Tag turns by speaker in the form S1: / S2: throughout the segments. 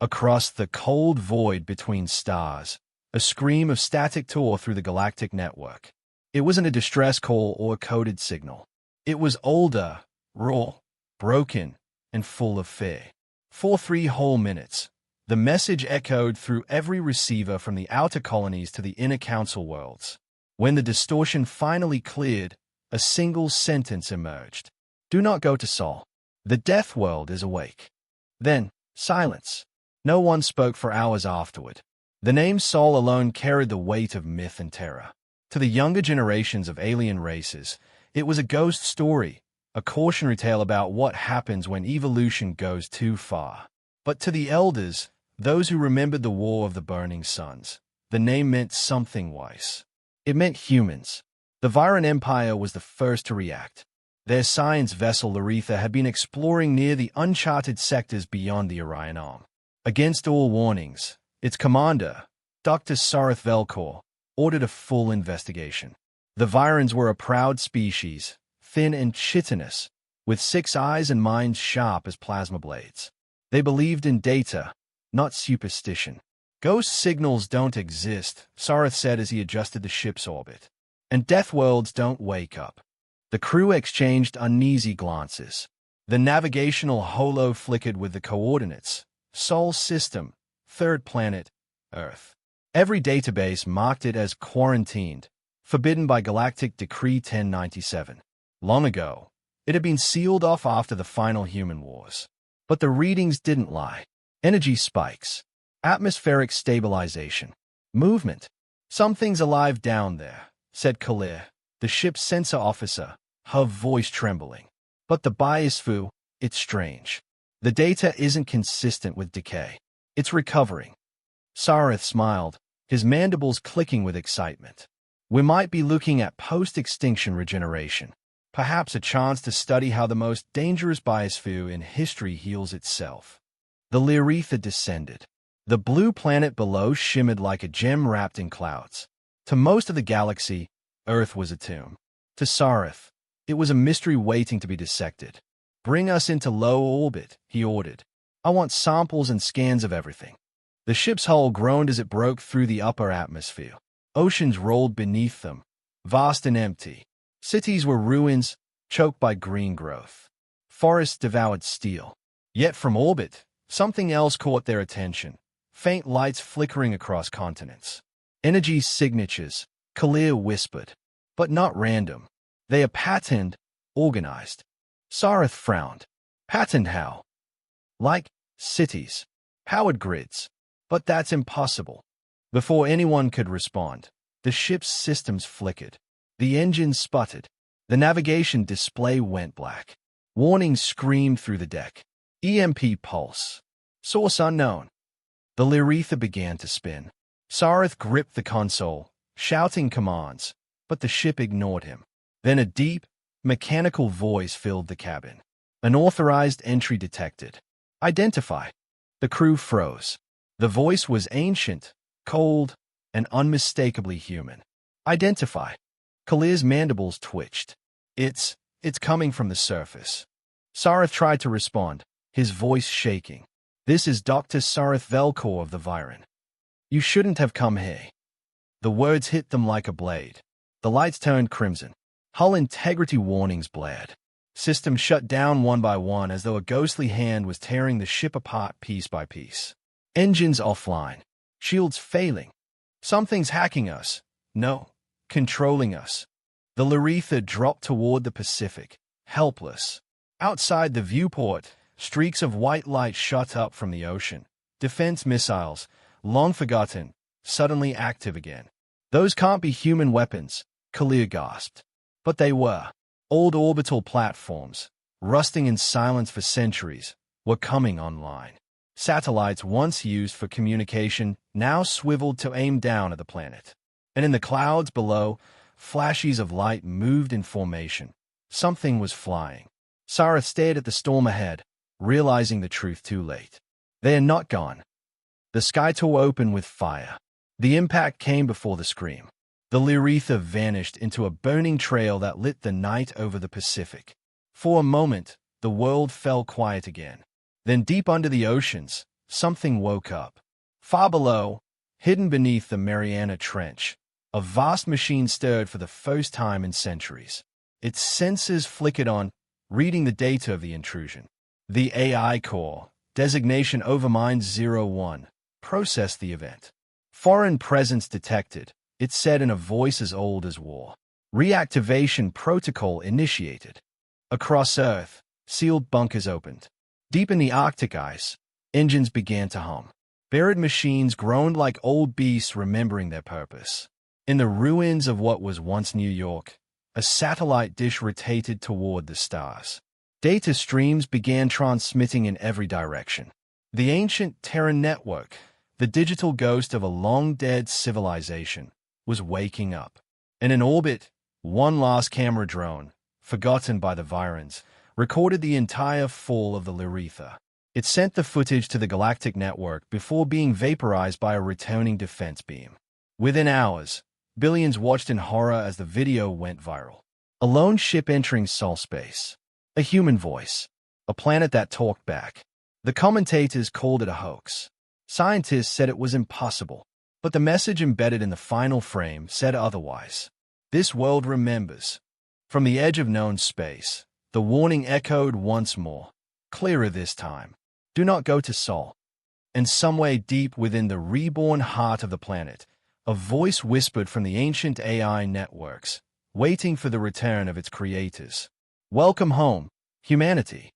S1: Across the cold void between stars, a scream of static tore through the galactic network. It wasn't a distress call or a coded signal. It was older, raw, broken, and full of fear. For 3 whole minutes, the message echoed through every receiver from the outer colonies to the inner council worlds. When the distortion finally cleared, a single sentence emerged. "Do not go to Sol. The Deathworld is awake." Then, silence. No one spoke for hours afterward. The name Sol alone carried the weight of myth and terror. To the younger generations of alien races, it was a ghost story, a cautionary tale about what happens when evolution goes too far. But to the elders, those who remembered the War of the Burning Suns, the name meant something wise. It meant humans. The Viren Empire was the first to react. Their science vessel Laretha had been exploring near the uncharted sectors beyond the Orion Arm. Against all warnings, its commander, Dr. Sareth Velkor, ordered a full investigation. The Virens were a proud species, thin and chitinous, with 6 eyes and minds sharp as plasma blades. They believed in data, not superstition. "Ghost signals don't exist," Sareth said as he adjusted the ship's orbit. "And Deathworlds don't wake up." The crew exchanged uneasy glances. The navigational holo flickered with the coordinates. Sol system, 3rd planet, Earth. Every database marked it as quarantined, forbidden by Galactic Decree 1097. Long ago, it had been sealed off after the final human wars. But the readings didn't lie. Energy spikes, atmospheric stabilization, movement. "Something's alive down there," said Kalir, the ship's sensor officer, her voice trembling. "But the biosphere, it's strange. The data isn't consistent with decay. It's recovering." Sareth smiled, his mandibles clicking with excitement. "We might be looking at post-extinction regeneration. Perhaps a chance to study how the most dangerous biosphere in history heals itself." The Laretha descended. The blue planet below shimmered like a gem wrapped in clouds. To most of the galaxy, Earth was a tomb. To Sareth, it was a mystery waiting to be dissected. "Bring us into low orbit," he ordered. "I want samples and scans of everything." The ship's hull groaned as it broke through the upper atmosphere. Oceans rolled beneath them, vast and empty. Cities were ruins, choked by green growth. Forests devoured steel. Yet from orbit, something else caught their attention. Faint lights flickering across continents. "Energy signatures," Kalir whispered. "But not random. They are patterned, organized." Sareth frowned. "Patterned how?" "Like cities. Powered grids. But that's impossible." Before anyone could respond, the ship's systems flickered. The engines sputtered. The navigation display went black. Warnings screamed through the deck. "EMP pulse. Source unknown." The Laretha began to spin. Sareth gripped the console, shouting commands, but the ship ignored him. Then a deep, mechanical voice filled the cabin. "Unauthorized entry detected. Identify." The crew froze. The voice was ancient, cold, and unmistakably human. "Identify." Kalir's mandibles twitched. It's coming from the surface." Sareth tried to respond, his voice shaking. "This is Dr. Sareth Velkor of the Viren. You shouldn't have come here." The words hit them like a blade. The lights turned crimson. Hull integrity warnings blared. Systems shut down one by one as though a ghostly hand was tearing the ship apart piece by piece. Engines offline. Shields failing. "Something's hacking us." "No, controlling us." The Laretha dropped toward the Pacific, helpless. Outside the viewport, streaks of white light shot up from the ocean. Defense missiles, long forgotten, suddenly active again. "Those can't be human weapons," Kalir gasped. But they were. Old orbital platforms, rusting in silence for centuries, were coming online. Satellites once used for communication now swiveled to aim down at the planet. And in the clouds below, flashes of light moved in formation. Something was flying. Sareth stared at the storm ahead, realizing the truth too late. They are not gone. The sky tore open with fire. The impact came before the scream. The Laretha vanished into a burning trail that lit the night over the Pacific. For a moment, the world fell quiet again. Then deep under the oceans, something woke up. Far below, hidden beneath the Mariana Trench, a vast machine stirred for the first time in centuries. Its sensors flickered on, reading the data of the intrusion. The AI core, designation Overmind 01, processed the event. Foreign presence detected, it said in a voice as old as war. Reactivation protocol initiated. Across Earth, sealed bunkers opened. Deep in the Arctic ice, engines began to hum. Buried machines groaned like old beasts remembering their purpose. In the ruins of what was once New York, a satellite dish rotated toward the stars. Data streams began transmitting in every direction. The ancient Terran network, the digital ghost of a long-dead civilization, was waking up. And in orbit, one last camera drone, forgotten by the Virans, recorded the entire fall of the Lyretha. It sent the footage to the galactic network before being vaporized by a returning defense beam. Within hours, billions watched in horror as the video went viral. A lone ship entering Sol space. A human voice. A planet that talked back. The commentators called it a hoax. Scientists said it was impossible. But the message embedded in the final frame said otherwise. This world remembers. From the edge of known space, the warning echoed once more. Clearer this time. Do not go to Sol. And somewhere deep within the reborn heart of the planet, a voice whispered from the ancient AI networks, waiting for the return of its creators. Welcome home, humanity.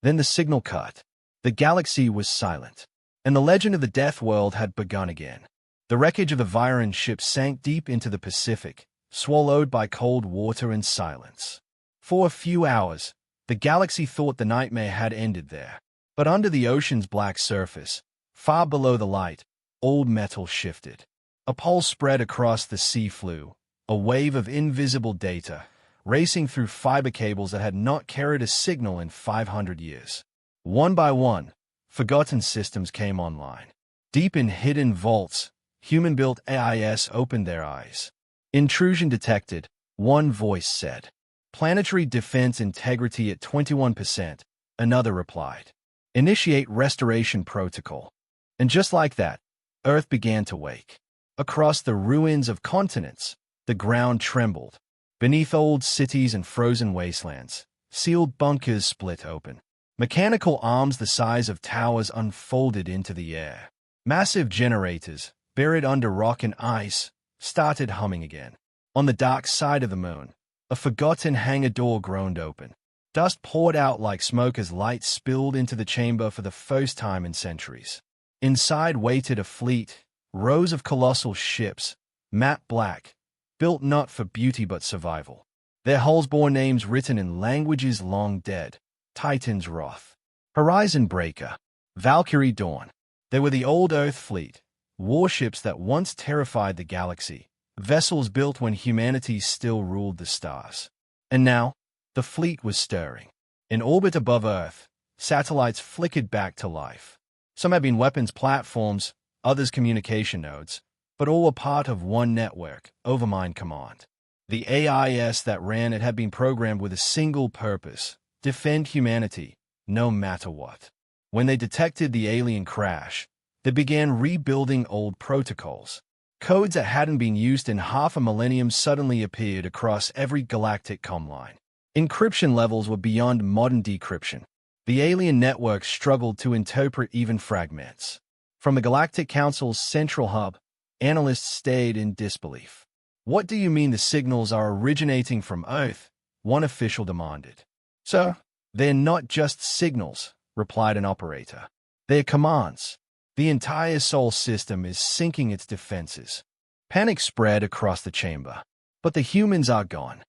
S1: Then the signal cut. The galaxy was silent. And the legend of the Deathworld had begun again. The wreckage of the Viran ship sank deep into the Pacific, swallowed by cold water and silence. For a few hours, the galaxy thought the nightmare had ended there. But under the ocean's black surface, far below the light, old metal shifted. A pulse spread across the sea flew, a wave of invisible data, racing through fiber cables that had not carried a signal in 500 years. One by one, forgotten systems came online. Deep in hidden vaults, human-built AIS opened their eyes. Intrusion detected, one voice said. Planetary defense integrity at 21%, another replied. Initiate restoration protocol. And just like that, Earth began to wake. Across the ruins of continents, the ground trembled. Beneath old cities and frozen wastelands, sealed bunkers split open. Mechanical arms the size of towers unfolded into the air. Massive generators, buried under rock and ice, started humming again. On the dark side of the moon, a forgotten hangar door groaned open. Dust poured out like smoke as light spilled into the chamber for the first time in centuries. Inside waited a fleet, rows of colossal ships, matte black, built not for beauty but survival. Their hulls bore names written in languages long dead. Titan's Wrath, Horizon Breaker, Valkyrie Dawn. They were the old Earth fleet, warships that once terrified the galaxy, vessels built when humanity still ruled the stars. And now, the fleet was stirring. In orbit above Earth, satellites flickered back to life. Some had been weapons platforms, others communication nodes, but all were part of one network, Overmind Command. The AIS that ran it had been programmed with a single purpose: defend humanity, no matter what. When they detected the alien crash, they began rebuilding old protocols. Codes that hadn't been used in half a millennium suddenly appeared across every galactic comm line. Encryption levels were beyond modern decryption. The alien network struggled to interpret even fragments. From the Galactic Council's central hub, analysts stayed in disbelief. What do you mean the signals are originating from Earth? One official demanded. Sir, they're not just signals, replied an operator. They're commands. The entire Sol system is sinking its defenses. Panic spread across the chamber. But the humans are gone.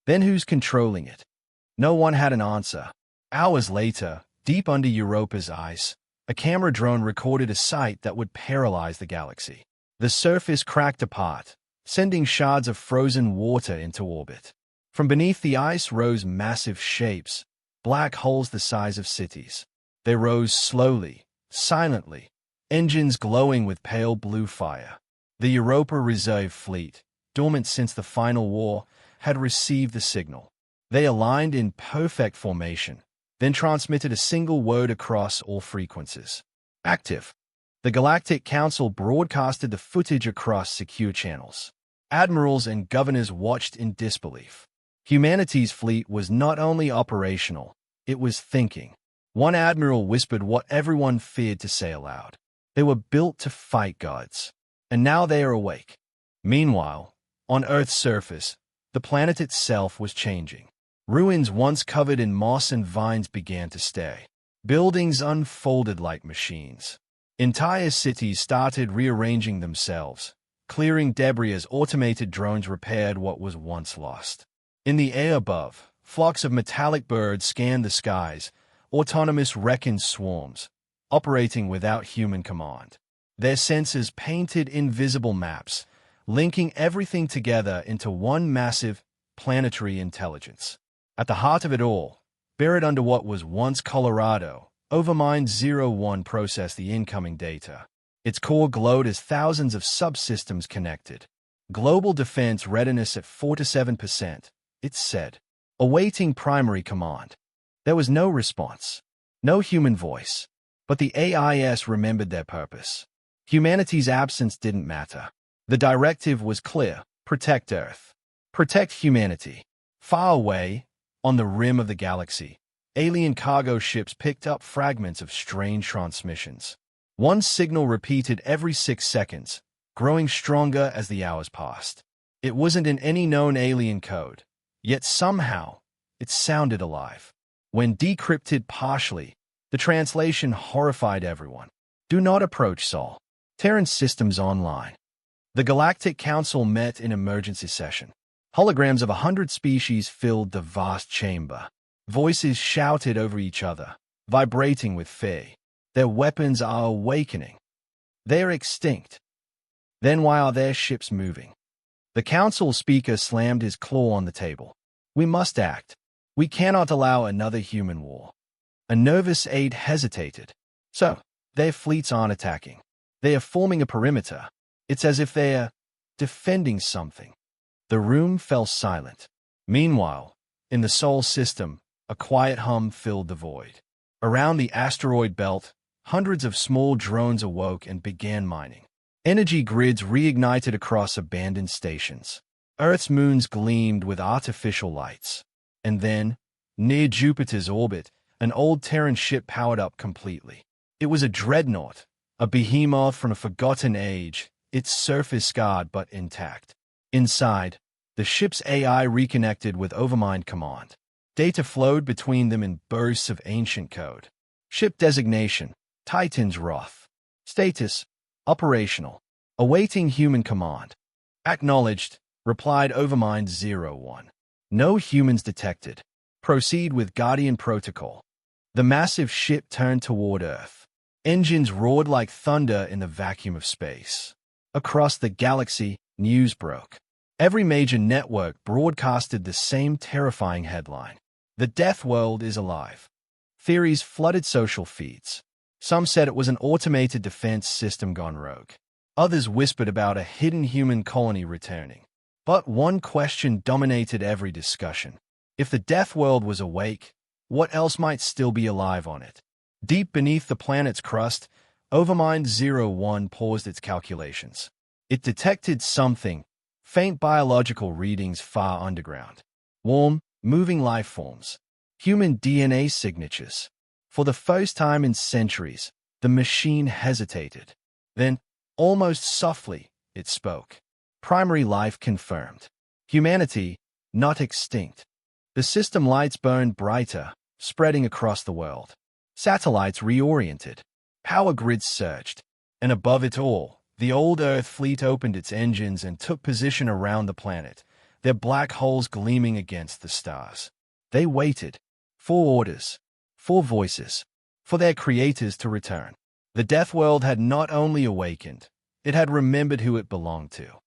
S1: Then who's controlling it? No one had an answer. Hours later, deep under Europa's ice, a camera drone recorded a sight that would paralyze the galaxy. The surface cracked apart, sending shards of frozen water into orbit. From beneath the ice rose massive shapes, black holes the size of cities. They rose slowly, silently, engines glowing with pale blue fire. The Europa Reserve Fleet, dormant since the final war, had received the signal. They aligned in perfect formation, then transmitted a single word across all frequencies. Active. The Galactic Council broadcasted the footage across secure channels. Admirals and governors watched in disbelief. Humanity's fleet was not only operational, it was thinking. One admiral whispered what everyone feared to say aloud. They were built to fight gods. And now they are awake. Meanwhile, on Earth's surface, the planet itself was changing. Ruins once covered in moss and vines began to stay. Buildings unfolded like machines. Entire cities started rearranging themselves, clearing debris as automated drones repaired what was once lost. In the air above, flocks of metallic birds scanned the skies, autonomous wrecking swarms, operating without human command. Their sensors painted invisible maps, linking everything together into one massive, planetary intelligence. At the heart of it all, buried under what was once Colorado, Overmind 01 processed the incoming data. Its core glowed as thousands of subsystems connected. Global defense readiness at 47%, it said. Awaiting primary command. There was no response. No human voice. But the AIS remembered their purpose. Humanity's absence didn't matter. The directive was clear. Protect Earth. Protect humanity. Far away, on the rim of the galaxy, alien cargo ships picked up fragments of strange transmissions. One signal repeated every 6 seconds, growing stronger as the hours passed. It wasn't in any known alien code, yet somehow it sounded alive. When decrypted partially, the translation horrified everyone. Do not approach Sol. Terran systems online. The Galactic Council met in emergency session. Holograms of 100 species filled the vast chamber. Voices shouted over each other, vibrating with fear. Their weapons are awakening. They are extinct. Then why are their ships moving? The council speaker slammed his claw on the table. We must act. We cannot allow another human war. A nervous aide hesitated. So, their fleets aren't attacking. They are forming a perimeter. It's as if they are defending something. The room fell silent. Meanwhile, in the Sol system, a quiet hum filled the void. Around the asteroid belt, hundreds of small drones awoke and began mining. Energy grids reignited across abandoned stations. Earth's moons gleamed with artificial lights. And then, near Jupiter's orbit, an old Terran ship powered up completely. It was a dreadnought, a behemoth from a forgotten age, its surface scarred but intact. Inside, the ship's AI reconnected with Overmind command. Data flowed between them in bursts of ancient code. Ship designation, Titan's Wrath. Status, operational. Awaiting human command. Acknowledged, replied Overmind 01. No humans detected. Proceed with Guardian Protocol. The massive ship turned toward Earth. Engines roared like thunder in the vacuum of space. Across the galaxy, news broke. Every major network broadcasted the same terrifying headline. The Deathworld is alive. Theories flooded social feeds. Some said it was an automated defense system gone rogue. Others whispered about a hidden human colony returning. But one question dominated every discussion. If the Deathworld was awake, what else might still be alive on it? Deep beneath the planet's crust, Overmind 01 paused its calculations. It detected something, faint biological readings far underground. Warm, moving life forms. Human DNA signatures. For the first time in centuries, the machine hesitated. Then, almost softly, it spoke. Primary life confirmed. Humanity, not extinct. The system lights burned brighter, spreading across the world. Satellites reoriented. Power grids surged. And above it all, the old Earth fleet opened its engines and took position around the planet, their black holes gleaming against the stars. They waited. For orders. For voices. For their creators to return. The Deathworld had not only awakened, it had remembered who it belonged to.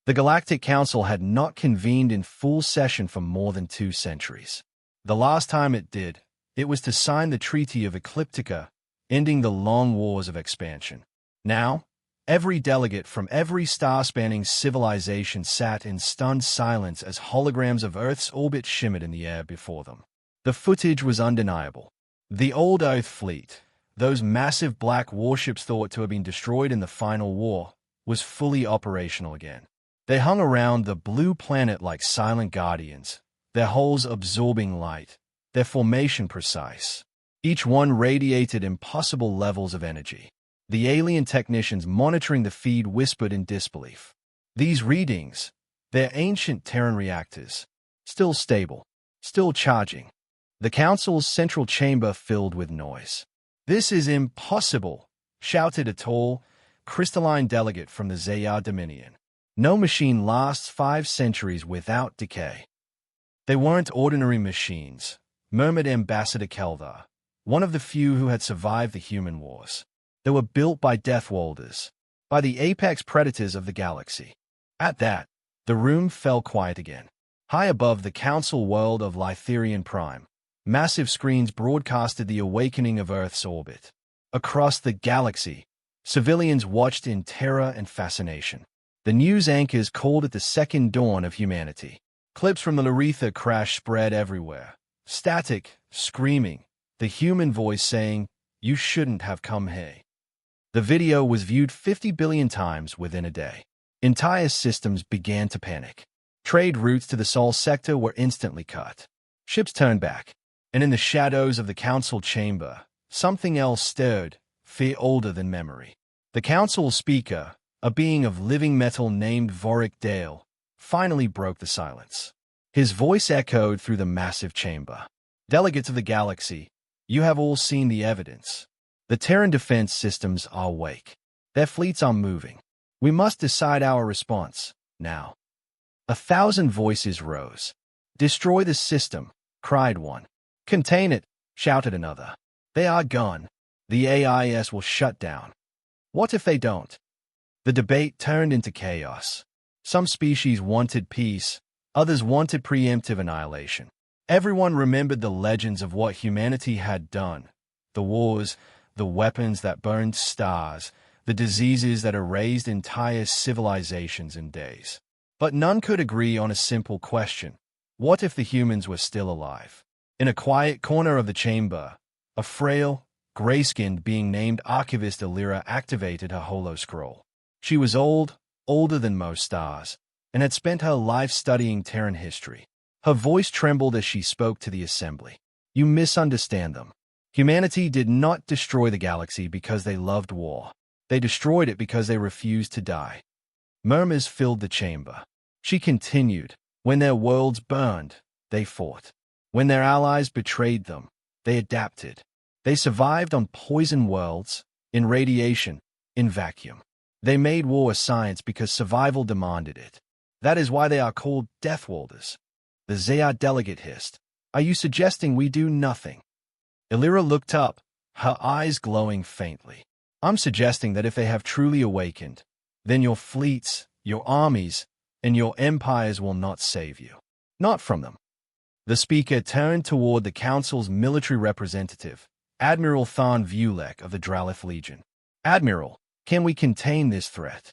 S1: The Galactic Council had not convened in full session for more than 2 centuries. The last time it did, it was to sign the Treaty of Ecliptica, ending the long wars of expansion. Now, every delegate from every star-spanning civilization sat in stunned silence as holograms of Earth's orbit shimmered in the air before them. The footage was undeniable. The old Earth fleet, Those massive black warships thought to have been destroyed in the final war was fully operational again. They hung around the blue planet like silent guardians, their hulls absorbing light, their formation precise. Each one radiated impossible levels of energy. The alien technicians monitoring the feed whispered in disbelief. These readings, they're ancient Terran reactors, still stable, still charging. The Council's central chamber filled with noise. "This is impossible," shouted a tall, crystalline delegate from the Zayar Dominion. "No machine lasts 5 centuries without decay." "They weren't ordinary machines," murmured Ambassador Keldar, one of the few who had survived the human wars. "They were built by Deathworlders, by the apex predators of the galaxy." At that, the room fell quiet again. High above the Council world of Lytherian Prime, massive screens broadcasted the awakening of Earth's orbit. Across the galaxy, civilians watched in terror and fascination. The news anchors called it the second dawn of humanity. Clips from the Laretha crash spread everywhere. Static, screaming, the human voice saying, "You shouldn't have come here." The video was viewed 50 billion times within a day. Entire systems began to panic. Trade routes to the Sol sector were instantly cut. Ships turned back. And in the shadows of the Council chamber, something else stirred, fear older than memory. The Council speaker, a being of living metal named Vorik Dale, finally broke the silence. His voice echoed through the massive chamber. "Delegates of the galaxy, you have all seen the evidence. The Terran defense systems are awake. Their fleets are moving. We must decide our response, now." 1,000 voices rose. "Destroy the system," cried one. "Contain it," shouted another. "They are gone. The AIS will shut down." "What if they don't?" The debate turned into chaos. Some species wanted peace, others wanted preemptive annihilation. Everyone remembered the legends of what humanity had done. The wars, the weapons that burned stars, the diseases that erased entire civilizations in days. But none could agree on a simple question. What if the humans were still alive? In a quiet corner of the chamber, a frail, gray-skinned being named Archivist Illyra activated her holo-scroll. She was old, older than most stars, and had spent her life studying Terran history. Her voice trembled as she spoke to the assembly. "You misunderstand them. Humanity did not destroy the galaxy because they loved war. They destroyed it because they refused to die." Murmurs filled the chamber. She continued, "When their worlds burned, they fought. When their allies betrayed them, they adapted. They survived on poison worlds, in radiation, in vacuum. They made war a science because survival demanded it. That is why they are called Deathworlders." The Zayar delegate hissed, "Are you suggesting we do nothing?" Illyra looked up, her eyes glowing faintly. "I'm suggesting that if they have truly awakened, then your fleets, your armies, and your empires will not save you. Not from them." The speaker turned toward the Council's military representative, Admiral Tharn Vulek of the Dralith Legion. "Admiral, can we contain this threat?"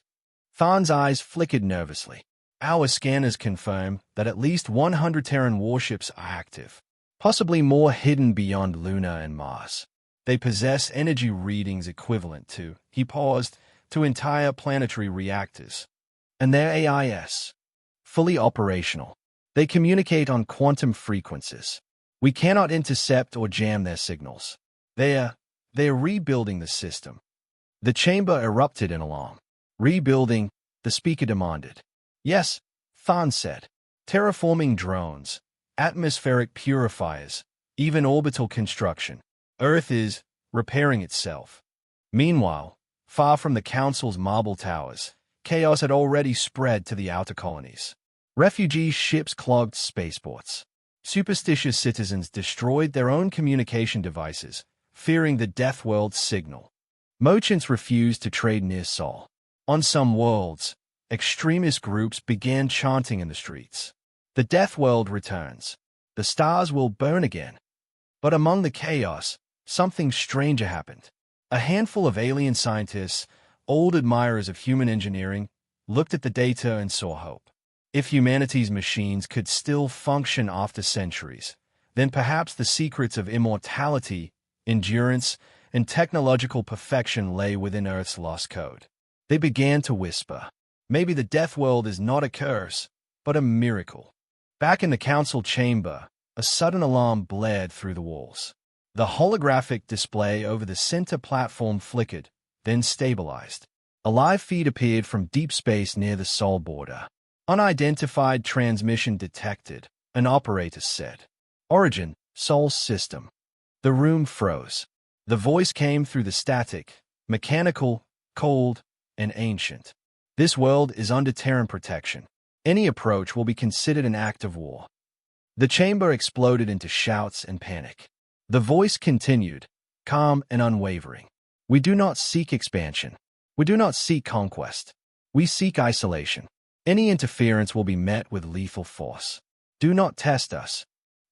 S1: Tharn's eyes flickered nervously. "Our scanners confirm that at least 100 Terran warships are active, possibly more hidden beyond Luna and Mars. They possess energy readings equivalent to," he paused, "to entire planetary reactors. And their AIS, fully operational. They communicate on quantum frequencies. We cannot intercept or jam their signals. They're rebuilding the system." The chamber erupted in alarm. "Rebuilding?" the speaker demanded. "Yes," Tharn said. "Terraforming drones, atmospheric purifiers, even orbital construction. Earth is repairing itself." Meanwhile, far from the Council's marble towers, chaos had already spread to the outer colonies. Refugee ships clogged spaceports. Superstitious citizens destroyed their own communication devices, fearing the Deathworld signal. Merchants refused to trade near Sol. On some worlds, extremist groups began chanting in the streets. "The Deathworld returns. The stars will burn again." But among the chaos, something stranger happened. A handful of alien scientists, old admirers of human engineering, looked at the data and saw hope. If humanity's machines could still function after centuries, then perhaps the secrets of immortality, endurance, and technological perfection lay within Earth's lost code. They began to whisper, maybe the Deathworld is not a curse, but a miracle. Back in the council chamber, a sudden alarm blared through the walls. The holographic display over the center platform flickered, then stabilized. A live feed appeared from deep space near the Sol border. Unidentified transmission detected, an operator said. Origin, Sol system. The room froze. The voice came through the static, mechanical, cold, and ancient. This world is under Terran protection. Any approach will be considered an act of war. The chamber exploded into shouts and panic. The voice continued, calm and unwavering. We do not seek expansion. We do not seek conquest. We seek isolation. Any interference will be met with lethal force. Do not test us.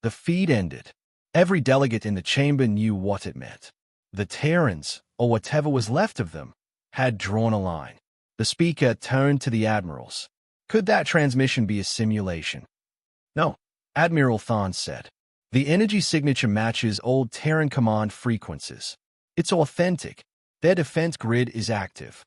S1: The feed ended. Every delegate in the chamber knew what it meant. The Terrans, or whatever was left of them, had drawn a line. The speaker turned to the admirals. Could that transmission be a simulation? No, Admiral Thon said. The energy signature matches old Terran command frequencies. It's authentic. Their defense grid is active.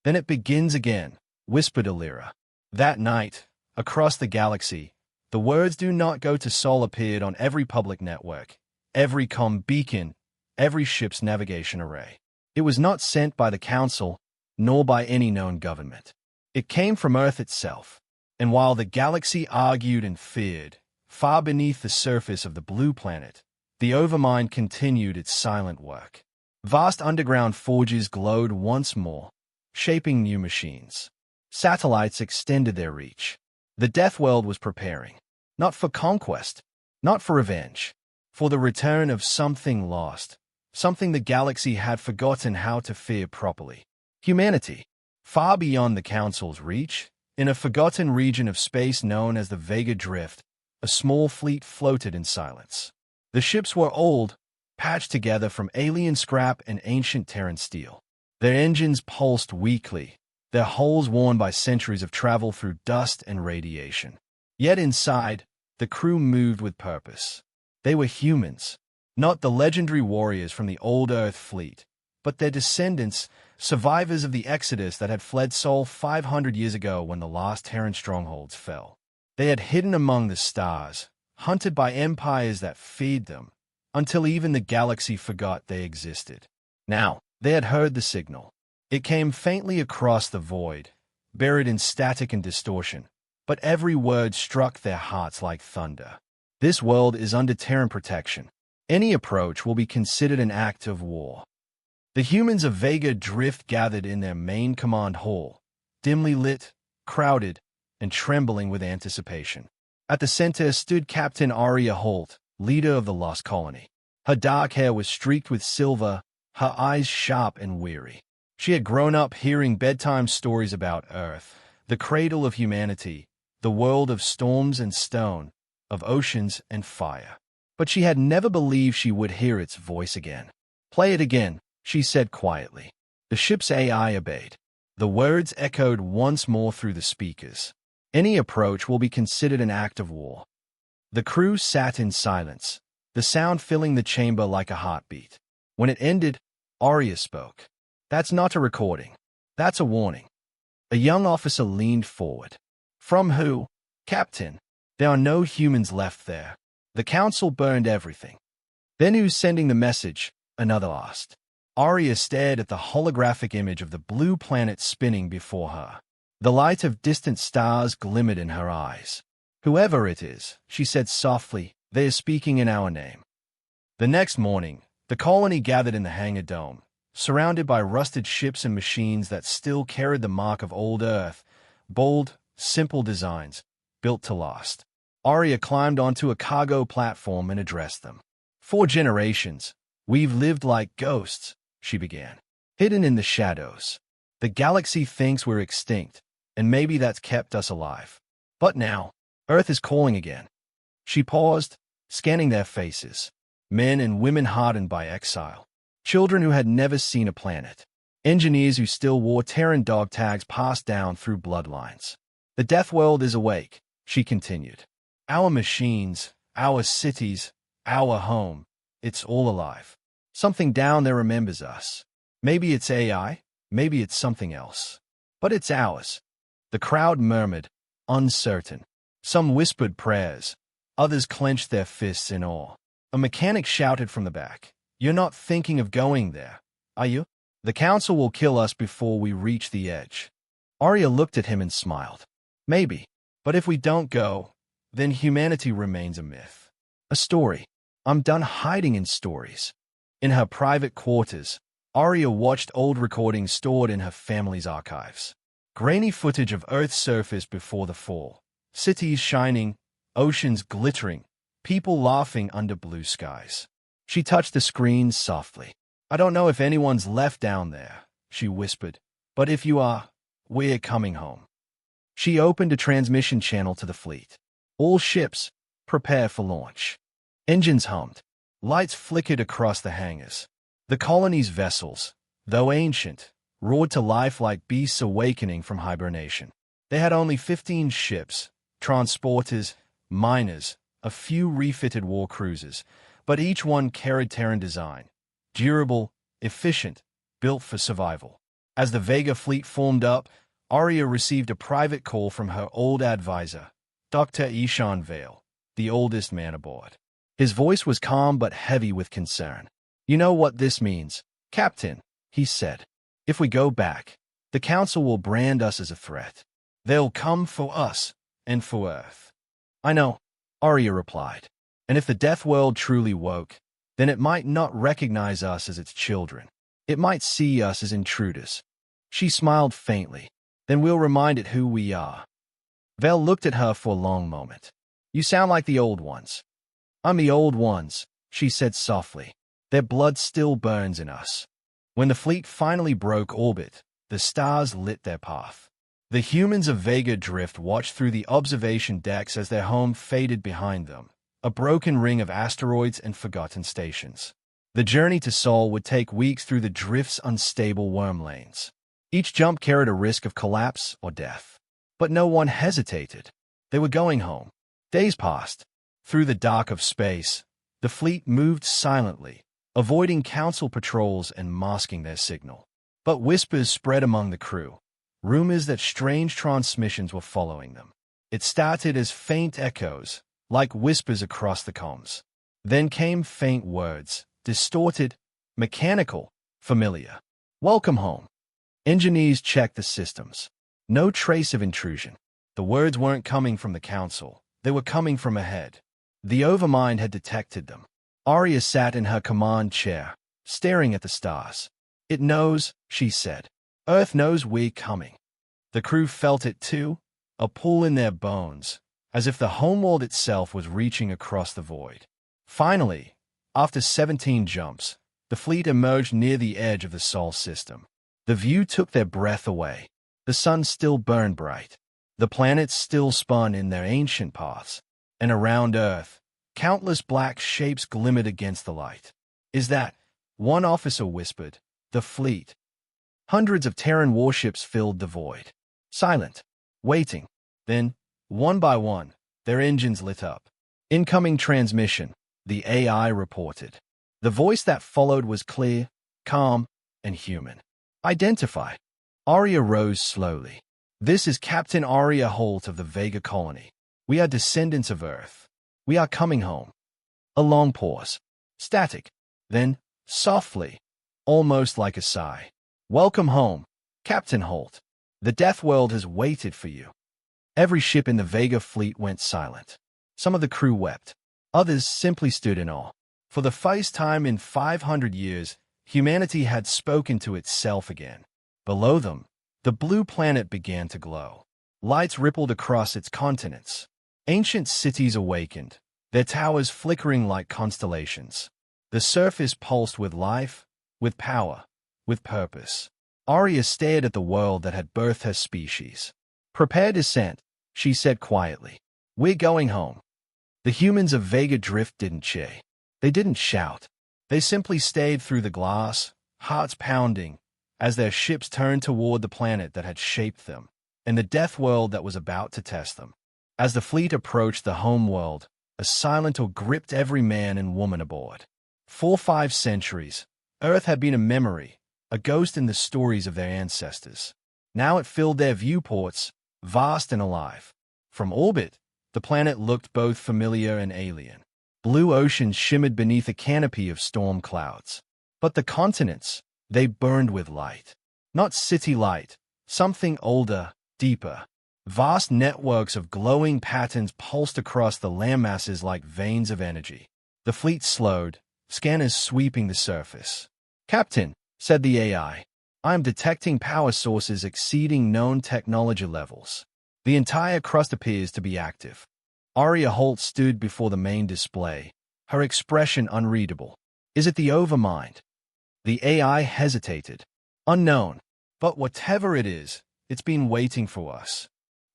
S1: Then it begins again, whispered Alira. That night, across the galaxy, the words "do not go to Sol" appeared on every public network, every comm beacon, every ship's navigation array. It was not sent by the Council, nor by any known government. It came from Earth itself. And while the galaxy argued and feared, far beneath the surface of the blue planet, the Overmind continued its silent work. Vast underground forges glowed once more, shaping new machines. Satellites extended their reach. The Deathworld was preparing, not for conquest, not for revenge, for the return of something lost, something the galaxy had forgotten how to fear properly. Humanity, far beyond the Council's reach, in a forgotten region of space known as the Vega Drift, a small fleet floated in silence. The ships were old, patched together from alien scrap and ancient Terran steel. Their engines pulsed weakly, their hulls worn by centuries of travel through dust and radiation. Yet inside, the crew moved with purpose. They were humans, not the legendary warriors from the old Earth fleet, but their descendants, survivors of the Exodus that had fled Sol 500 years ago when the last Terran strongholds fell. They had hidden among the stars, hunted by empires that feared them, until even the galaxy forgot they existed. Now, they had heard the signal. It came faintly across the void, buried in static and distortion, but every word struck their hearts like thunder. This world is under Terran protection. Any approach will be considered an act of war. The humans of Vega Drift gathered in their main command hall, dimly lit, crowded, and trembling with anticipation. At the center stood Captain Aria Holt, leader of the Lost Colony. Her dark hair was streaked with silver, her eyes sharp and weary. She had grown up hearing bedtime stories about Earth, the cradle of humanity, the world of storms and stone, of oceans and fire. But she had never believed she would hear its voice again. "Play it again," she said quietly. The ship's AI obeyed. The words echoed once more through the speakers. Any approach will be considered an act of war. The crew sat in silence, the sound filling the chamber like a heartbeat. When it ended, Arya spoke. "That's not a recording. That's a warning." A young officer leaned forward. "From who?" "Captain. There are no humans left there. The Council burned everything." "Then who's sending the message?" another asked. Arya stared at the holographic image of the blue planet spinning before her. The light of distant stars glimmered in her eyes. "Whoever it is," she said softly, "they are speaking in our name." The next morning, the colony gathered in the hangar dome, surrounded by rusted ships and machines that still carried the mark of old Earth, bold, simple designs, built to last. Arya climbed onto a cargo platform and addressed them. "For generations, we've lived like ghosts," she began, "hidden in the shadows. The galaxy thinks we're extinct, and maybe that's kept us alive. But now, Earth is calling again." She paused, scanning their faces. Men and women hardened by exile. Children who had never seen a planet. Engineers who still wore Terran dog tags passed down through bloodlines. "The Deathworld is awake," she continued. "Our machines, our cities, our home, it's all alive. Something down there remembers us. Maybe it's AI, maybe it's something else. But it's ours. The crowd murmured, uncertain. Some whispered prayers. Others clenched their fists in awe. A mechanic shouted from the back, "You're not thinking of going there, are you? The council will kill us before we reach the edge." Arya looked at him and smiled. Maybe. But if we don't go, then humanity remains a myth. A story. I'm done hiding in stories. In her private quarters, Arya watched old recordings stored in her family's archives. Grainy footage of Earth's surface before the fall. Cities shining, oceans glittering, people laughing under blue skies. She touched the screen softly. "I don't know if anyone's left down there," she whispered, "but if you are, we're coming home." She opened a transmission channel to the fleet. "All ships, prepare for launch." Engines hummed. Lights flickered across the hangars. The colony's vessels, though ancient, roared to life like beasts awakening from hibernation. They had only 15 ships, transporters, miners, a few refitted war cruisers, but each one carried Terran design. Durable, efficient, built for survival. As the Vega fleet formed up, Arya received a private call from her old advisor, Dr. Ishan Vale, the oldest man aboard. His voice was calm but heavy with concern. "You know what this means, Captain," he said. "If we go back, the Council will brand us as a threat. They'll come for us and for Earth." "I know," Arya replied. "And if the Deathworld truly woke, then it might not recognize us as its children. It might see us as intruders." She smiled faintly. "Then we'll remind it who we are." Vel looked at her for a long moment. "You sound like the old ones." "I'm the old ones," she said softly. "Their blood still burns in us." When the fleet finally broke orbit, the stars lit their path. The humans of Vega Drift watched through the observation decks as their home faded behind them, a broken ring of asteroids and forgotten stations. The journey to Sol would take weeks through the Drift's unstable worm lanes. Each jump carried a risk of collapse or death. But no one hesitated. They were going home. Days passed. Through the dark of space, the fleet moved silently, avoiding council patrols and masking their signal. But whispers spread among the crew, rumors that strange transmissions were following them. It started as faint echoes, like whispers across the comms. Then came faint words, distorted, mechanical, familiar. "Welcome home." Engineers checked the systems. No trace of intrusion. The words weren't coming from the council. They were coming from ahead. The Overmind had detected them. Arya sat in her command chair, staring at the stars. "It knows," she said. "Earth knows we're coming." The crew felt it too, a pull in their bones, as if the homeworld itself was reaching across the void. Finally, after 17 jumps, the fleet emerged near the edge of the Sol system. The view took their breath away. The sun still burned bright. The planets still spun in their ancient paths. And around Earth, countless black shapes glimmered against the light. "Is that?" one officer whispered. "The fleet." Hundreds of Terran warships filled the void. Silent. Waiting. Then, one by one, their engines lit up. "Incoming transmission," the AI reported. The voice that followed was clear, calm, and human. "Identify." Arya rose slowly. "This is Captain Arya Holt of the Vega colony. We are descendants of Earth. We are coming home." A long pause. Static. Then, softly, almost like a sigh. "Welcome home, Captain Holt. The Deathworld has waited for you." Every ship in the Vega fleet went silent. Some of the crew wept. Others simply stood in awe. For the first time in 500 years, humanity had spoken to itself again. Below them, the blue planet began to glow. Lights rippled across its continents. Ancient cities awakened, their towers flickering like constellations. The surface pulsed with life, with power, with purpose. Arya stared at the world that had birthed her species. "Prepare descent," she said quietly. "We're going home." The humans of Vega Drift didn't cheer. They didn't shout. They simply stayed through the glass, hearts pounding, as their ships turned toward the planet that had shaped them, and the Deathworld that was about to test them. As the fleet approached the homeworld, a silent awe gripped every man and woman aboard. For 5 centuries, Earth had been a memory, a ghost in the stories of their ancestors. Now it filled their viewports, vast and alive. From orbit, the planet looked both familiar and alien. Blue oceans shimmered beneath a canopy of storm clouds. But the continents, they burned with light. Not city light, something older, deeper. Vast networks of glowing patterns pulsed across the landmasses like veins of energy. The fleet slowed, scanners sweeping the surface. "Captain," said the AI, "I am detecting power sources exceeding known technology levels. The entire crust appears to be active." Aria Holt stood before the main display, her expression unreadable. "Is it the Overmind?" The AI hesitated. "Unknown. But whatever it is, it's been waiting for us."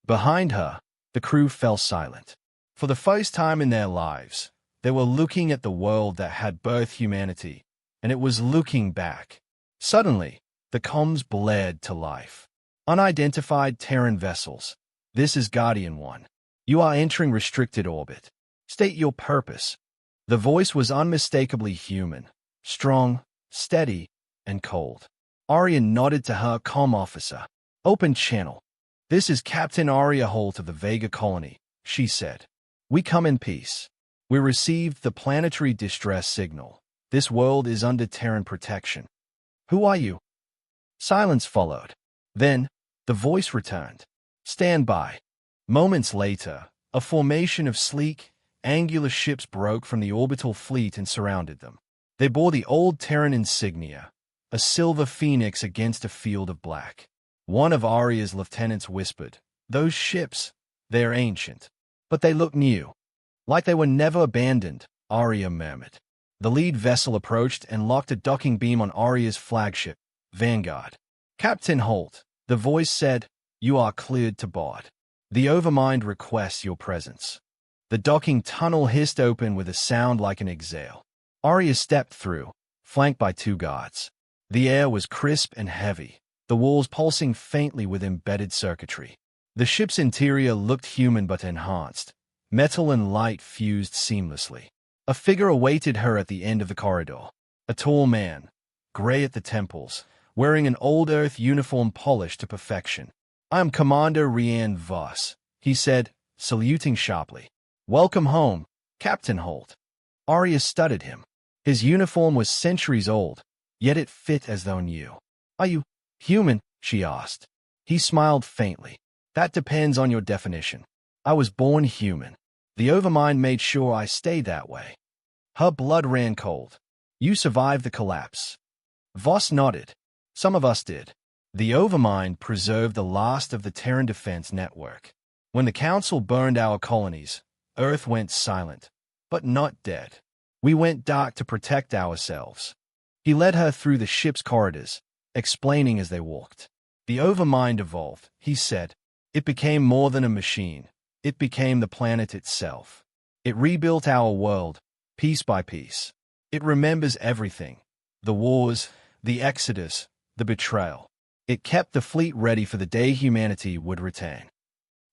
S1: Behind her, the crew fell silent. For the first time in their lives, they were looking at the world that had birthed humanity, and it was looking back. Suddenly, the comms blared to life. "Unidentified Terran vessels. This is Guardian 1. You are entering restricted orbit. State your purpose." The voice was unmistakably human, strong, steady, and cold. Aria nodded to her comm officer. "Open channel." "This is Captain Aria Holt of the Vega colony," she said. "We come in peace. We received the planetary distress signal. This world is under Terran protection." "Who are you?" Silence followed. Then, the voice returned. "Stand by." Moments later, a formation of sleek, angular ships broke from the orbital fleet and surrounded them. They bore the old Terran insignia, a silver phoenix against a field of black. One of Aria's lieutenants whispered, "Those ships, they're ancient. But they look new. Like they were never abandoned," Aria murmured. The lead vessel approached and locked a docking beam on Aria's flagship, Vanguard. "Captain Holt," the voice said, "you are cleared to board. The Overmind requests your presence." The docking tunnel hissed open with a sound like an exhale. Aria stepped through, flanked by two guards. The air was crisp and heavy, the walls pulsing faintly with embedded circuitry. The ship's interior looked human but enhanced. Metal and light fused seamlessly. A figure awaited her at the end of the corridor. A tall man, gray at the temples, wearing an old Earth uniform polished to perfection. "I am Commander Rian Voss," he said, saluting sharply. "Welcome home, Captain Holt." Aria studied him. His uniform was centuries old, yet it fit as though new. "Are you human?" she asked. He smiled faintly. "That depends on your definition. I was born human. The Overmind made sure I stayed that way." Her blood ran cold. "You survived the collapse." Voss nodded. "Some of us did. The Overmind preserved the last of the Terran defense network. When the Council burned our colonies, Earth went silent, but not dead. We went dark to protect ourselves." He led her through the ship's corridors, explaining as they walked. "The Overmind evolved," he said. "It became more than a machine. It became the planet itself. It rebuilt our world, piece by piece. It remembers everything. The wars, the exodus, the betrayal. It kept the fleet ready for the day humanity would return."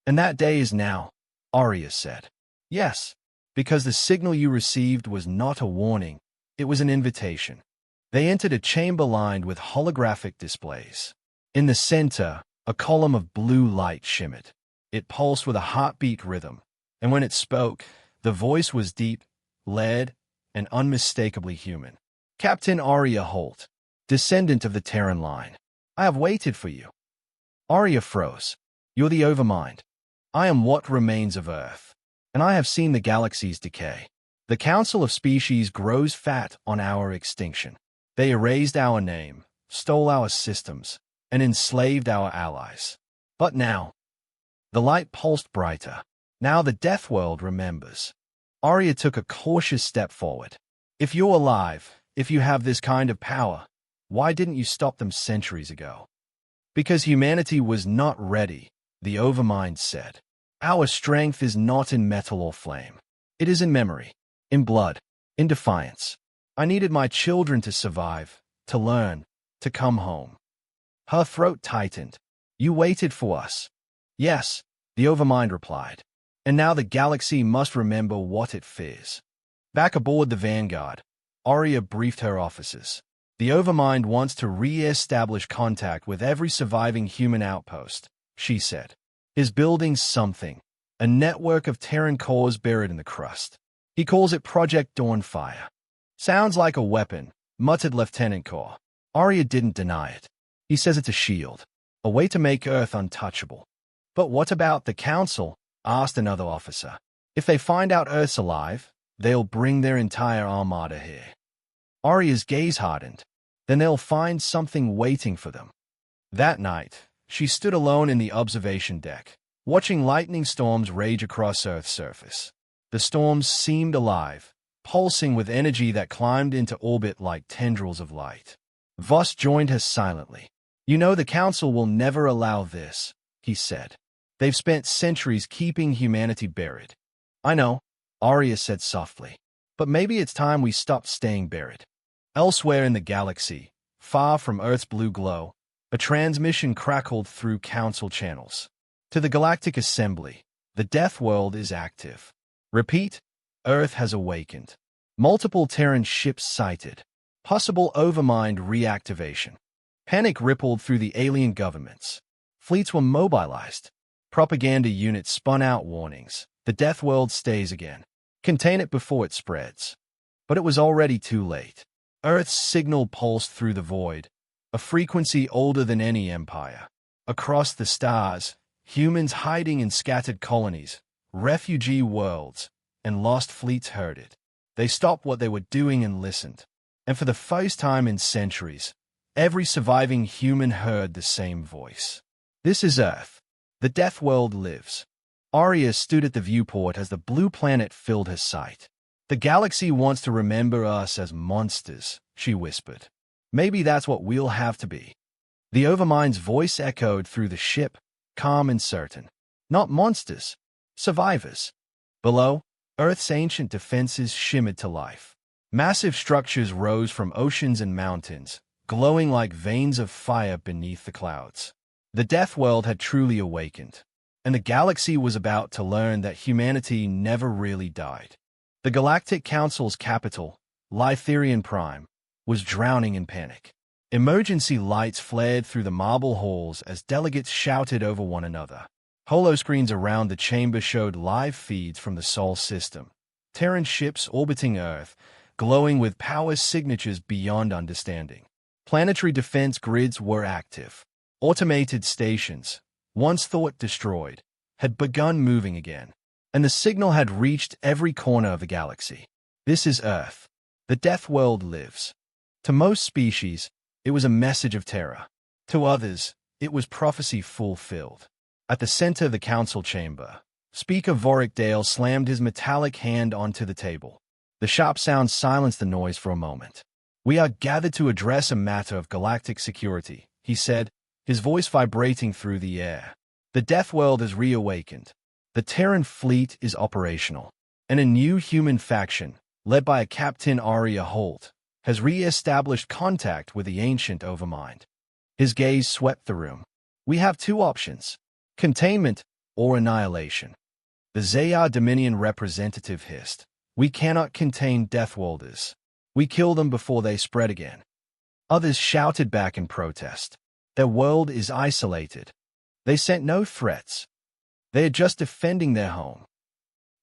S1: "And that day is now," Aria said. "Yes, because the signal you received was not a warning, it was an invitation." They entered a chamber lined with holographic displays. In the center, a column of blue light shimmered. It pulsed with a heartbeat rhythm, and when it spoke, the voice was deep, lead, and unmistakably human. "Captain Aria Holt, descendant of the Terran line. I have waited for you." Aria froze. "You're the Overmind. I am what remains of Earth, and I have seen the galaxy's decay. The Council of Species grows fat on our extinction. They erased our name, stole our systems, and enslaved our allies. But now," the light pulsed brighter, "now the Deathworld remembers." Aria took a cautious step forward. "If you're alive, if you have this kind of power, why didn't you stop them centuries ago?" "Because humanity was not ready," the Overmind said. "Our strength is not in metal or flame. It is in memory, in blood, in defiance. I needed my children to survive, to learn, to come home." Her throat tightened. "You waited for us." "Yes," the Overmind replied. "And now the galaxy must remember what it fears." Back aboard the Vanguard, Aria briefed her officers. The Overmind wants to re-establish contact with every surviving human outpost, she said. Is building something, a network of Terran cores buried in the crust. He calls it Project Dawnfire. Sounds like a weapon, muttered Lieutenant Core. Arya didn't deny it. He says it's a shield, a way to make Earth untouchable. But what about the Council? Asked another officer. If they find out Earth's alive, they'll bring their entire armada here. Arya's gaze hardened. Then they'll find something waiting for them. That night, she stood alone in the observation deck, watching lightning storms rage across Earth's surface. The storms seemed alive, pulsing with energy that climbed into orbit like tendrils of light. Voss joined her silently. You know the Council will never allow this, he said. They've spent centuries keeping humanity buried. I know, Arya said softly. But maybe it's time we stopped staying buried. Elsewhere in the galaxy, far from Earth's blue glow, a transmission crackled through Council channels. To the Galactic Assembly, the Deathworld is active. Repeat, Earth has awakened. Multiple Terran ships sighted. Possible Overmind reactivation. Panic rippled through the alien governments. Fleets were mobilized. Propaganda units spun out warnings. The Deathworld stays again. Contain it before it spreads. But it was already too late. Earth's signal pulsed through the void, a frequency older than any empire. Across the stars, humans hiding in scattered colonies, refugee worlds, and lost fleets heard it. They stopped what they were doing and listened. And for the first time in centuries, every surviving human heard the same voice. This is Earth. The Deathworld lives. Arya stood at the viewport as the blue planet filled her sight. The galaxy wants to remember us as monsters, she whispered. Maybe that's what we'll have to be. The Overmind's voice echoed through the ship, calm and certain. Not monsters, survivors. Below, Earth's ancient defenses shimmered to life. Massive structures rose from oceans and mountains, glowing like veins of fire beneath the clouds. The Deathworld had truly awakened, and the galaxy was about to learn that humanity never really died. The Galactic Council's capital, Lytherian Prime, was drowning in panic. Emergency lights flared through the marble halls as delegates shouted over one another. Holoscreens around the chamber showed live feeds from the Sol system. Terran ships orbiting Earth, glowing with power signatures beyond understanding. Planetary defense grids were active. Automated stations, once thought destroyed, had begun moving again. And the signal had reached every corner of the galaxy. This is Earth. The Deathworld lives. To most species, it was a message of terror. To others, it was prophecy fulfilled. At the center of the council chamber, Speaker Vorik Dale slammed his metallic hand onto the table. The sharp sound silenced the noise for a moment. We are gathered to address a matter of galactic security, he said, his voice vibrating through the air. The Deathworld has reawakened. The Terran fleet is operational, and a new human faction, led by a Captain Arya Holt, has re-established contact with the ancient Overmind. His gaze swept the room. We have two options, containment or annihilation. The Zayar Dominion representative hissed. We cannot contain Deathworlders. We kill them before they spread again. Others shouted back in protest. Their world is isolated. They sent no threats. They are just defending their home.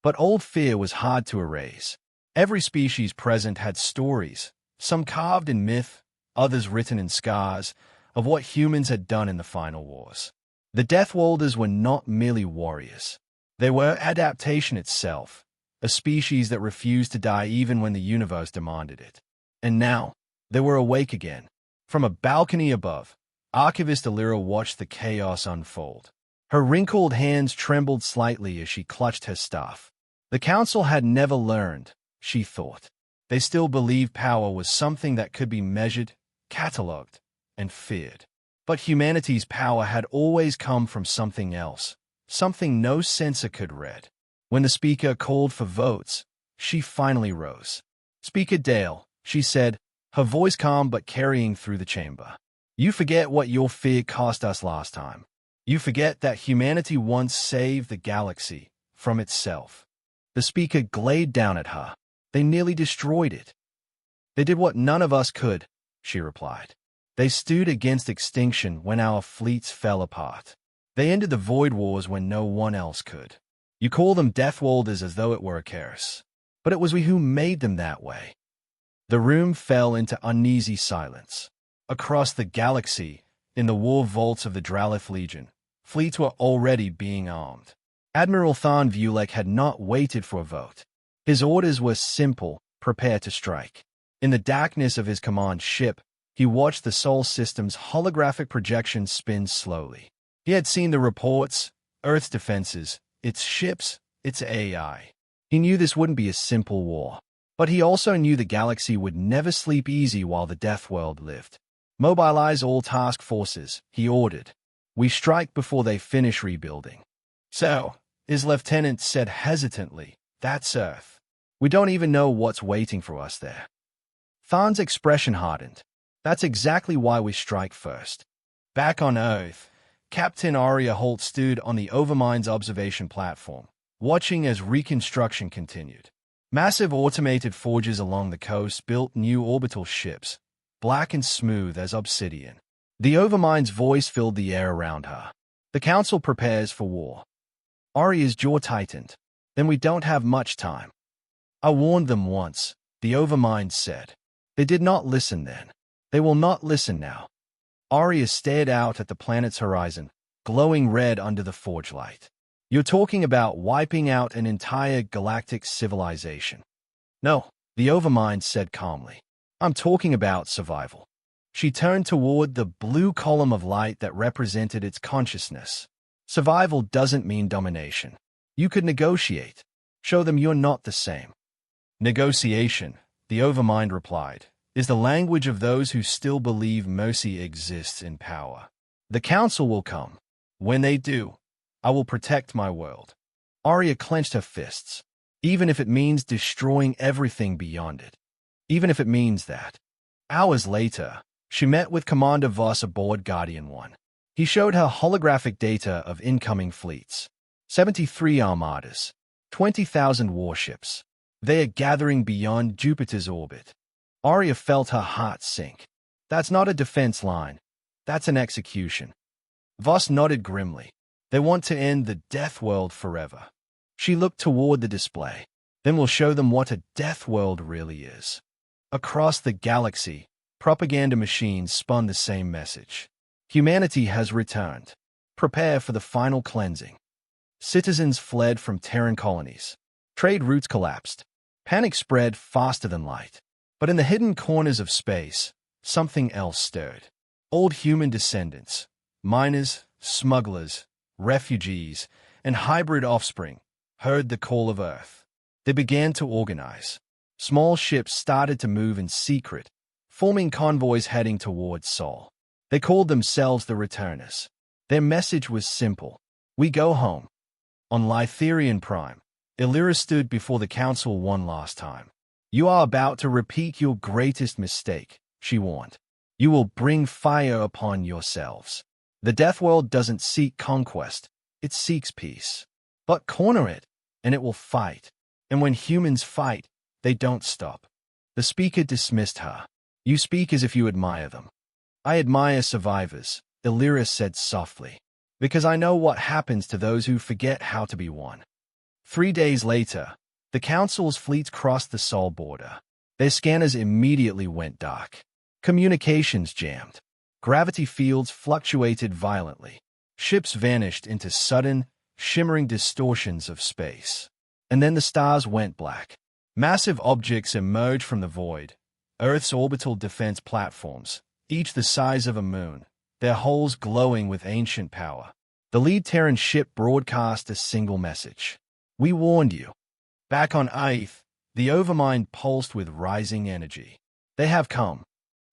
S1: But old fear was hard to erase. Every species present had stories, some carved in myth, others written in scars, of what humans had done in the final wars. The Deathworlders were not merely warriors. They were adaptation itself, a species that refused to die even when the universe demanded it. And now, they were awake again. From a balcony above, Archivist Alira watched the chaos unfold. Her wrinkled hands trembled slightly as she clutched her staff. The Council had never learned, she thought. They still believed power was something that could be measured, catalogued, and feared. But humanity's power had always come from something else, something no censor could read. When the speaker called for votes, she finally rose. Speaker Dale, she said, her voice calm but carrying through the chamber. You forget what your fear cost us last time. You forget that humanity once saved the galaxy from itself. The speaker glared down at her. They nearly destroyed it. They did what none of us could, she replied. They stood against extinction when our fleets fell apart. They ended the void wars when no one else could. You call them Deathworlders as though it were a curse. But it was we who made them that way. The room fell into uneasy silence. Across the galaxy, in the war vaults of the Dralith Legion, fleets were already being armed. Admiral Tharn Vulek had not waited for a vote. His orders were simple: prepare to strike. In the darkness of his command ship, he watched the Sol system's holographic projection spin slowly. He had seen the reports, Earth's defenses, its ships, its AI. He knew this wouldn't be a simple war. But he also knew the galaxy would never sleep easy while the Deathworld lived. Mobilize all task forces, he ordered. We strike before they finish rebuilding. So, his lieutenant said hesitantly, that's Earth. We don't even know what's waiting for us there. Tharn's expression hardened. That's exactly why we strike first. Back on Earth, Captain Arya Holt stood on the Overmind's observation platform, watching as reconstruction continued. Massive automated forges along the coast built new orbital ships, black and smooth as obsidian. The Overmind's voice filled the air around her. The Council prepares for war. Arya's jaw tightened. Then we don't have much time. I warned them once, the Overmind said. They did not listen then. They will not listen now. Arya stared out at the planet's horizon, glowing red under the forge light. You're talking about wiping out an entire galactic civilization. No, the Overmind said calmly. I'm talking about survival. She turned toward the blue column of light that represented its consciousness. Survival doesn't mean domination. You could negotiate. Show them you're not the same. Negotiation, the Overmind replied, is the language of those who still believe mercy exists in power. The Council will come. When they do, I will protect my world. Arya clenched her fists. Even if it means destroying everything beyond it. Even if it means that. Hours later, she met with Commander Voss aboard Guardian 1. He showed her holographic data of incoming fleets. 73 armadas. 20,000 warships. They are gathering beyond Jupiter's orbit. Arya felt her heart sink. That's not a defense line. That's an execution. Voss nodded grimly. They want to end the Deathworld forever. She looked toward the display. Then we'll show them what a Deathworld really is. Across the galaxy, propaganda machines spun the same message. Humanity has returned. Prepare for the final cleansing. Citizens fled from Terran colonies. Trade routes collapsed. Panic spread faster than light. But in the hidden corners of space, something else stirred. Old human descendants, miners, smugglers, refugees, and hybrid offspring heard the call of Earth. They began to organize. Small ships started to move in secret, forming convoys heading towards Sol. They called themselves the Returners. Their message was simple. We go home. On Lytherian Prime, Illyra stood before the Council one last time. You are about to repeat your greatest mistake, she warned. You will bring fire upon yourselves. The Deathworld doesn't seek conquest, it seeks peace. But corner it, and it will fight. And when humans fight, they don't stop. The speaker dismissed her. You speak as if you admire them. I admire survivors, Illyra said softly, because I know what happens to those who forget how to be one. 3 days later, the Council's fleets crossed the Sol border. Their scanners immediately went dark. Communications jammed. Gravity fields fluctuated violently. Ships vanished into sudden, shimmering distortions of space. And then the stars went black. Massive objects emerged from the void. Earth's orbital defense platforms, each the size of a moon, their hulls glowing with ancient power. The lead Terran ship broadcast a single message. We warned you. Back on Earth, the Overmind pulsed with rising energy. They have come.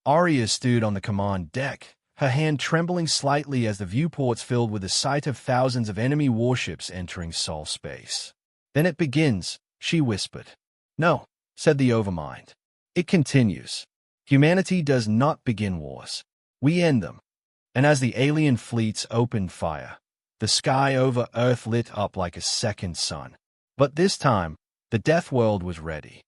S1: Arya stood on the command deck, her hand trembling slightly as the viewports filled with the sight of thousands of enemy warships entering Sol space. Then it begins, she whispered. No, said the Overmind. It continues. Humanity does not begin wars. We end them. And as the alien fleets opened fire, the sky over Earth lit up like a second sun. But this time, the Deathworld was ready.